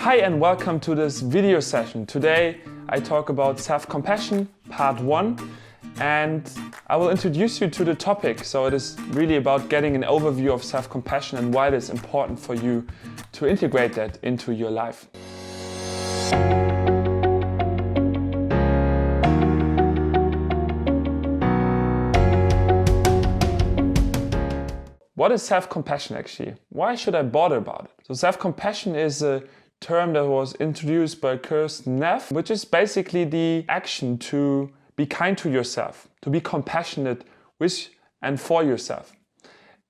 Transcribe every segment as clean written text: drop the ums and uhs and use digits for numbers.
Hi and welcome to this video session. Today I talk about self-compassion, part 1, and I will introduce you to the topic. So it is really about getting an overview of self-compassion and why it is important for you to integrate that into your life. What is self-compassion actually? Why should I bother about it? So self-compassion is a term that was introduced by Kirsten Neff, which is basically the action to be kind to yourself, to be compassionate with and for yourself.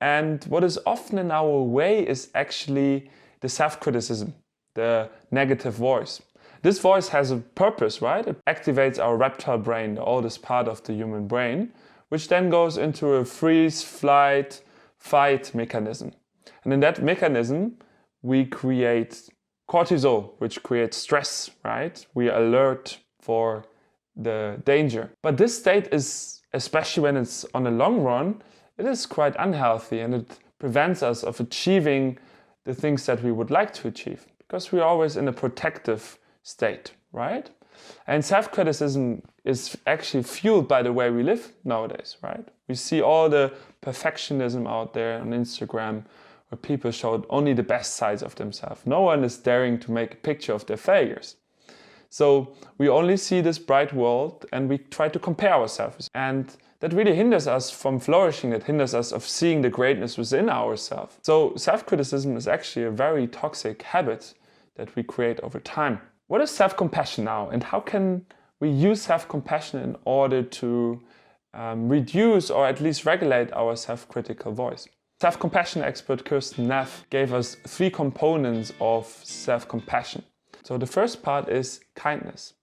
And what is often in our way is actually the self-criticism, the negative voice. This voice has a purpose, right? It activates our reptile brain, the oldest part of the human brain, which then goes into a freeze, flight, fight mechanism. And in that mechanism, we create cortisol, which creates stress, right? We are alert for the danger. But this state is, especially when it's on the long run, it is quite unhealthy and it prevents us of achieving the things that we would like to achieve because we're always in a protective state, right? And self-criticism is actually fueled by the way we live nowadays, right? We see all the perfectionism out there on Instagram where people show only the best sides of themselves. No one is daring to make a picture of their failures. So we only see this bright world and we try to compare ourselves. And that really hinders us from flourishing, that hinders us of seeing the greatness within ourselves. So self-criticism is actually a very toxic habit that we create over time. What is self-compassion now and how can we use self-compassion in order to reduce or at least regulate our self-critical voice? Self-compassion expert Kirsten Neff gave us 3 components of self-compassion. So the first part is kindness.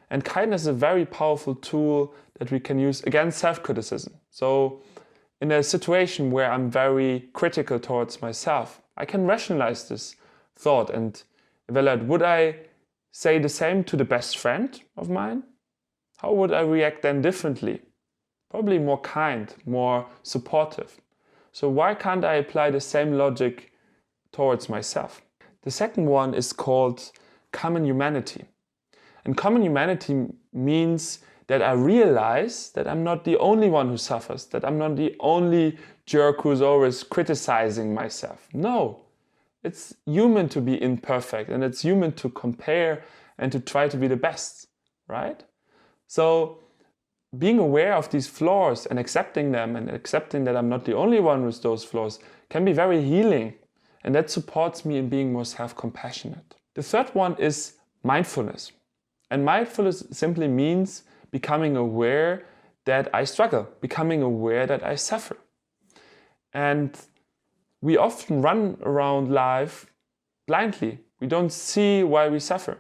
And kindness is a very powerful tool that we can use against self-criticism. So in a situation where I'm very critical towards myself, I can rationalize this thought and evaluate, would I say the same to the best friend of mine? How would I react then differently? Probably more kind, more supportive. So why can't I apply the same logic towards myself? The second one is called common humanity. And common humanity means that I realize that I'm not the only one who suffers, that I'm not the only jerk who's always criticizing myself. No, it's human to be imperfect and it's human to compare and to try to be the best, right? So being aware of these flaws and accepting them and accepting that I'm not the only one with those flaws can be very healing. And that supports me in being more self-compassionate. The third one is mindfulness. And mindfulness simply means becoming aware that I struggle, becoming aware that I suffer. And we often run around life blindly. We don't see why we suffer.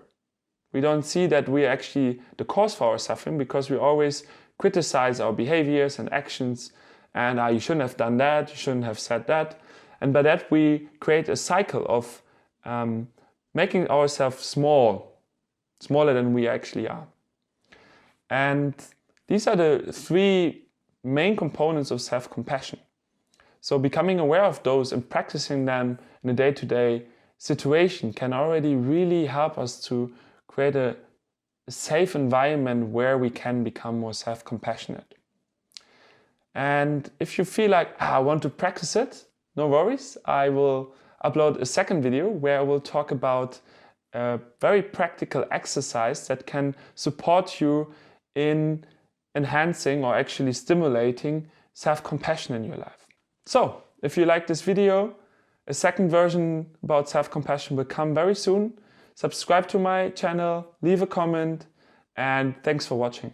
We don't see that we are actually the cause for our suffering because we always criticize our behaviors and actions and you shouldn't have done that, you shouldn't have said that. And by that we create a cycle of making ourselves smaller than we actually are. And these are the 3 main components of self-compassion. So becoming aware of those and practicing them in a day-to-day situation can already really help us to create a safe environment where we can become more self-compassionate. And if you feel like, I want to practice it, no worries. I will upload a second video where I will talk about a very practical exercise that can support you in enhancing or actually stimulating self-compassion in your life. So, if you like this video, a second version about self-compassion will come very soon. Subscribe to my channel, leave a comment, and thanks for watching.